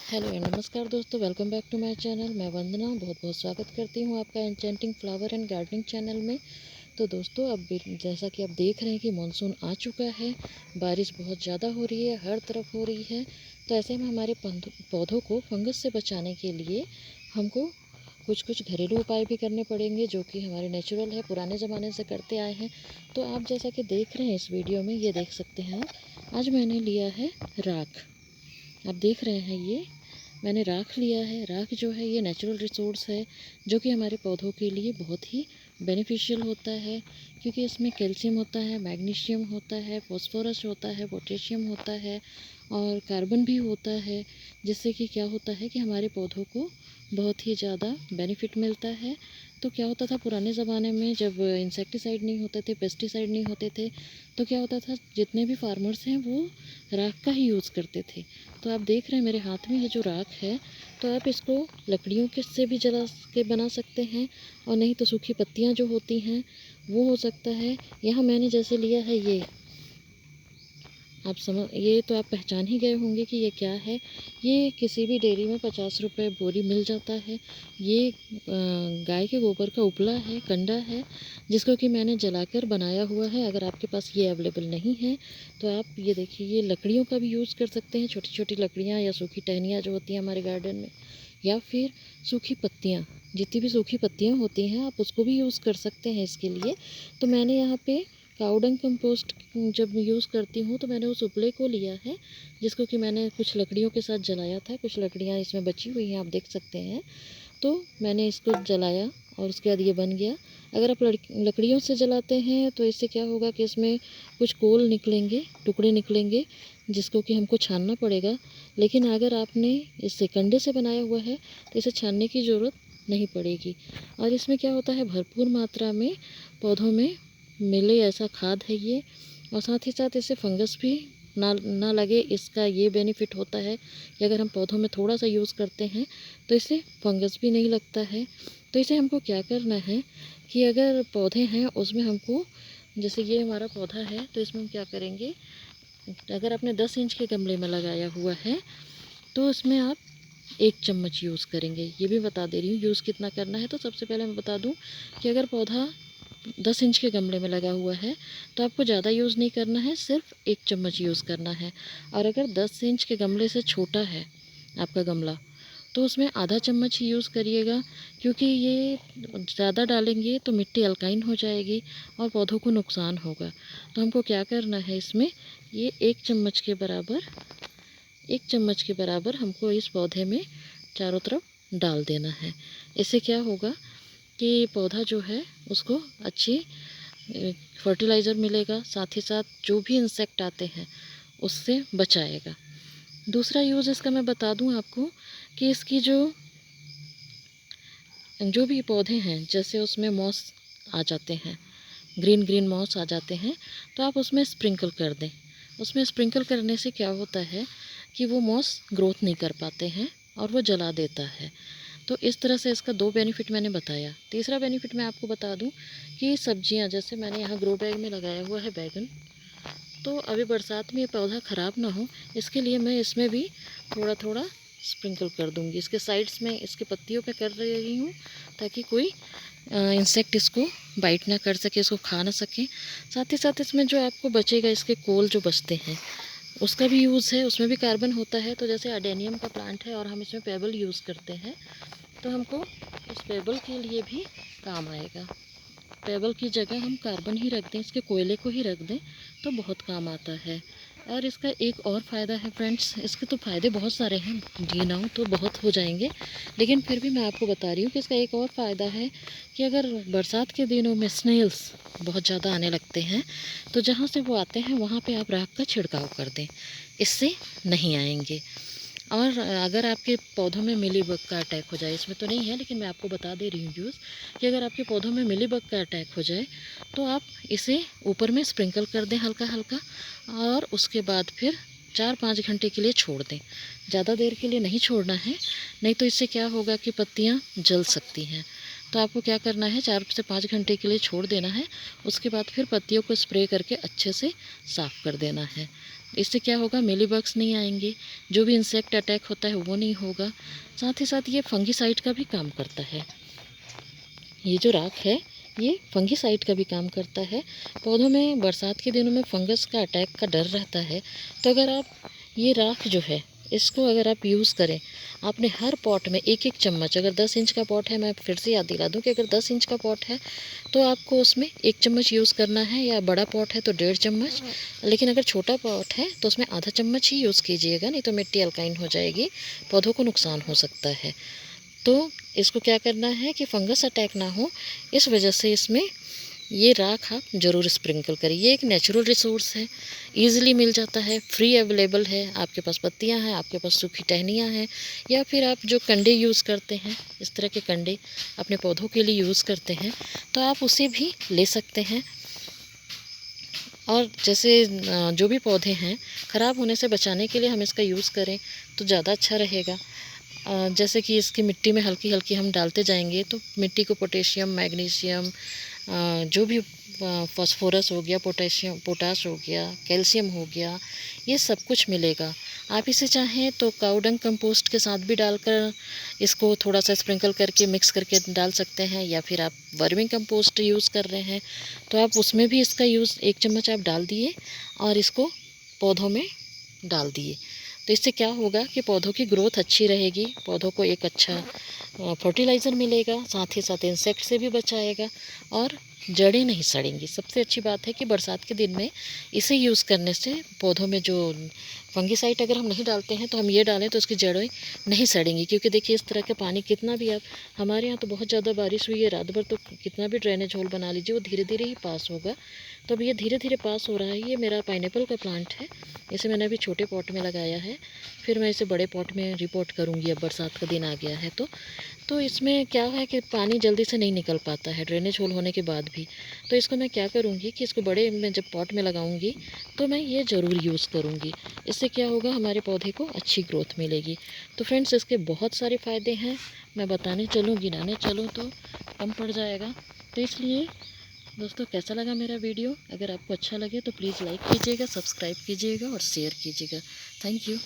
Hello and नमस्कार दोस्तों, welcome back to my channel. मैं वंदना बहुत बहुत स्वागत करती हूँ आपका enchanting flower and gardening channel में। तो दोस्तों, अब जैसा कि आप देख रहे हैं कि मानसून आ चुका है, बारिश बहुत ज़्यादा हो रही है, हर तरफ हो रही है। तो ऐसे में हमारे पौधों को फंगस से बचाने के लिए हमको कुछ कुछ घरेलू उपाय भी करने पड़ेंगे, जो कि हमारे नेचुरल है, पुराने ज़माने से करते आए हैं। तो आप जैसा कि देख रहे हैं इस वीडियो में, ये देख सकते हैं आप, आज मैंने लिया है राख। आप देख रहे हैं ये मैंने राख लिया है। राख जो है ये नेचुरल रिसोर्स है, जो कि हमारे पौधों के लिए बहुत ही बेनिफिशियल होता है, क्योंकि इसमें कैल्शियम होता है, मैग्नीशियम होता है, फास्फोरस होता है, पोटेशियम होता है और कार्बन भी होता है। जिससे कि क्या होता है कि हमारे पौधों को बहुत ही ज़्यादा बेनिफिट मिलता है। तो क्या होता था पुराने ज़माने में, जब इंसेक्टिसाइड नहीं होते थे, पेस्टिसाइड नहीं होते थे, तो क्या होता था, जितने भी फार्मर्स हैं वो राख का ही यूज़ करते थे। तो आप देख रहे हैं मेरे हाथ में ये जो राख है, तो आप इसको लकड़ियों के से भी जला के बना सकते हैं, और नहीं तो सूखी पत्तियां जो होती हैं वो हो सकता है। यहाँ मैंने जैसे लिया है ये, आप समझ, ये तो आप पहचान ही गए होंगे कि ये क्या है। ये किसी भी डेयरी में 50 रुपये बोरी मिल जाता है। ये गाय के गोबर का उपला है, कंडा है, जिसको कि मैंने जलाकर बनाया हुआ है। अगर आपके पास ये अवेलेबल नहीं है तो आप ये देखिए, ये लकड़ियों का भी यूज़ कर सकते हैं, छोटी छोटी लकड़ियाँ या सूखी टहनियाँ जो होती हैं हमारे गार्डन में, या फिर सूखी पत्तियाँ, जितनी भी सूखी पत्तियाँ होती हैं आप उसको भी यूज़ कर सकते हैं इसके लिए। तो मैंने यहाँ पे काउडंग कंपोस्ट जब यूज़ करती हूँ तो मैंने उस उपले को लिया है, जिसको कि मैंने कुछ लकड़ियों के साथ जलाया था। कुछ लकड़ियाँ इसमें बची हुई हैं, आप देख सकते हैं। तो मैंने इसको जलाया और उसके बाद ये बन गया। अगर आप लकड़ियों से जलाते हैं तो इससे क्या होगा कि इसमें कुछ कोल निकलेंगे, टुकड़े निकलेंगे, जिसको कि हमको छानना पड़ेगा। लेकिन अगर आपने इससे कंडे से बनाया हुआ है तो इसे छानने की ज़रूरत नहीं पड़ेगी। और इसमें क्या होता है, भरपूर मात्रा में पौधों में मिले ऐसा खाद है ये। और साथ ही साथ इससे फंगस भी ना लगे, इसका ये बेनिफिट होता है कि अगर हम पौधों में थोड़ा सा यूज़ करते हैं तो इससे फंगस भी नहीं लगता है। तो इसे हमको क्या करना है कि अगर पौधे हैं उसमें हमको, जैसे ये हमारा पौधा है, तो इसमें हम क्या करेंगे, अगर आपने 10 इंच के गमले में लगाया हुआ है तो उसमें आप 1 चम्मच यूज़ करेंगे। ये भी बता दे रही हूँ यूज़ कितना करना है। तो सबसे पहले मैं बता दूँ कि अगर पौधा 10 इंच के गमले में लगा हुआ है तो आपको ज़्यादा यूज़ नहीं करना है, सिर्फ 1 चम्मच यूज़ करना है। और अगर 10 इंच के गमले से छोटा है आपका गमला, तो उसमें आधा चम्मच ही यूज़ करिएगा, क्योंकि ये ज़्यादा डालेंगे तो मिट्टी अल्काइन हो जाएगी और पौधों को नुकसान होगा। तो हमको क्या करना है, इसमें ये 1 चम्मच के बराबर हमको इस पौधे में चारों तरफ डाल देना है। इससे क्या होगा कि पौधा जो है उसको अच्छी फर्टिलाइज़र मिलेगा, साथ ही साथ जो भी इंसेक्ट आते हैं उससे बचाएगा। दूसरा यूज़ इसका मैं बता दूं आपको कि इसकी जो भी पौधे हैं, जैसे उसमें मॉस आ जाते हैं, ग्रीन ग्रीन मॉस आ जाते हैं, तो आप उसमें स्प्रिंकल कर दें। उसमें स्प्रिंकल करने से क्या होता है कि वो मॉस ग्रोथ नहीं कर पाते हैं और वो जला देता है। तो इस तरह से इसका 2 बेनिफिट मैंने बताया। तीसरा बेनिफिट मैं आपको बता दूं कि सब्जियां, जैसे मैंने यहाँ ग्रो बैग में लगाया हुआ है बैगन, तो अभी बरसात में ये पौधा ख़राब ना हो, इसके लिए मैं इसमें भी थोड़ा थोड़ा स्प्रिंकल कर दूंगी। इसके साइड्स में, इसके पत्तियों पे कर रही हूँ, ताकि कोई इंसेक्ट इसको बाइट ना कर सके, इसको खा ना सके। साथ ही साथ इसमें जो आपको बचेगा, इसके कोल जो बचते हैं उसका भी यूज़ है, उसमें भी कार्बन होता है। तो जैसे अडेनियम का प्लांट है और हम इसमें पेबल यूज़ करते हैं, तो हमको इस पेबल के लिए भी काम आएगा। पेबल की जगह हम कार्बन ही रख दें, इसके कोयले को ही रख दें, तो बहुत काम आता है। और इसका एक और फ़ायदा है फ्रेंड्स, इसके तो फ़ायदे बहुत सारे हैं, गिनाऊँ तो बहुत हो जाएंगे, लेकिन फिर भी मैं आपको बता रही हूँ कि इसका एक और फ़ायदा है कि अगर बरसात के दिनों में स्नेल्स बहुत ज़्यादा आने लगते हैं, तो जहाँ से वो आते हैं वहाँ पे आप राख का छिड़काव कर दें, इससे नहीं आएंगे। और अगर आपके पौधों में मिलीबग का अटैक हो जाए, इसमें तो नहीं है लेकिन मैं आपको बता दे रही हूँ यूज़, कि अगर आपके पौधों में मिलीबग का अटैक हो जाए तो आप इसे ऊपर में स्प्रिंकल कर दें हल्का हल्का, और उसके बाद फिर 4-5 घंटे के लिए छोड़ दें। ज़्यादा देर के लिए नहीं छोड़ना है, नहीं तो इससे क्या होगा कि पत्तियाँ जल सकती हैं। तो आपको क्या करना है, 4 से 5 घंटे के लिए छोड़ देना है, उसके बाद फिर पत्तियों को स्प्रे करके अच्छे से साफ़ कर देना है। इससे क्या होगा, मिलीबग्स नहीं आएंगे, जो भी इंसेक्ट अटैक होता है वो नहीं होगा। साथ ही साथ ये फंगीसाइड का भी काम करता है। ये जो राख है ये फंगीसाइड का भी काम करता है। पौधों में बरसात के दिनों में फंगस का अटैक का डर रहता है, तो अगर आप ये राख जो है इसको अगर आप यूज़ करें, आपने हर पॉट में एक एक चम्मच, अगर 10 इंच का पॉट है, मैं फिर से याद दिला दूं कि अगर 10 इंच का पॉट है तो आपको उसमें 1 चम्मच यूज़ करना है, या बड़ा पॉट है तो 1.5 चम्मच, लेकिन अगर छोटा पॉट है तो उसमें आधा चम्मच ही यूज़ कीजिएगा, नहीं तो मिट्टी अल्काइन हो जाएगी, पौधों को नुकसान हो सकता है। तो इसको क्या करना है कि फंगस अटैक ना हो, इस वजह से इसमें ये राख आप ज़रूर स्प्रिंकल करिए। ये एक नेचुरल रिसोर्स है, ईज़िली मिल जाता है, फ्री अवेलेबल है। आपके पास पत्तियां हैं, आपके पास सूखी टहनियाँ हैं, या फिर आप जो कंडे यूज़ करते हैं, इस तरह के कंडे अपने पौधों के लिए यूज़ करते हैं, तो आप उसे भी ले सकते हैं। और जैसे जो भी पौधे हैं ख़राब होने से बचाने के लिए हम इसका यूज़ करें तो ज़्यादा अच्छा रहेगा। जैसे कि इसकी मिट्टी में हल्की हल्की हम डालते जाएंगे तो मिट्टी को पोटेशियम, मैग्नीशियम, जो भी फास्फोरस हो गया, पोटेशियम, पोटाश हो गया, कैल्शियम हो गया, ये सब कुछ मिलेगा। आप इसे चाहें तो काऊ डंग कंपोस्ट के साथ भी डालकर इसको थोड़ा सा स्प्रिंकल करके मिक्स करके डाल सकते हैं, या फिर आप वर्मी कंपोस्ट यूज़ कर रहे हैं तो आप उसमें भी इसका यूज़ 1 चम्मच आप डाल दिए और इसको पौधों में डाल दिए। तो इससे क्या होगा कि पौधों की ग्रोथ अच्छी रहेगी, पौधों को एक अच्छा फर्टिलाइज़र मिलेगा, साथ ही साथ इंसेक्ट से भी बचाएगा और जड़ें नहीं सड़ेंगी। सबसे अच्छी बात है कि बरसात के दिन में इसे यूज़ करने से पौधों में जो फंगीसाइड अगर हम नहीं डालते हैं तो हम ये डालें तो उसकी जड़ें नहीं सड़ेंगी, क्योंकि देखिए इस तरह का पानी कितना भी, आप हमारे यहाँ तो बहुत ज़्यादा बारिश हुई है रात भर, तो कितना भी ड्रेनेज होल बना लीजिए वो धीरे धीरे ही पास होगा। तो अब ये धीरे धीरे पास हो रहा है। ये मेरा पाइनएप्पल का प्लांट है, इसे मैंने अभी छोटे पॉट में लगाया है, फिर मैं इसे बड़े पॉट में रिपोर्ट करूँगी। अब बरसात का दिन आ गया है तो इसमें क्या है कि पानी जल्दी से नहीं निकल पाता है ड्रेनेज होल होने के बाद भी। तो इसको मैं क्या करूँगी कि इसको बड़े में जब पॉट में लगाऊँगी तो मैं ये ज़रूर यूज़ करूँगी। इससे क्या होगा, हमारे पौधे को अच्छी ग्रोथ मिलेगी। तो फ्रेंड्स इसके बहुत सारे फ़ायदे हैं, मैं बताने चलूँ, गिनाने चलूँ तो कम पड़ जाएगा। तो इसलिए दोस्तों, कैसा लगा मेरा वीडियो? अगर आपको अच्छा लगे तो प्लीज़ लाइक कीजिएगा, सब्सक्राइब कीजिएगा और शेयर कीजिएगा। Thank you.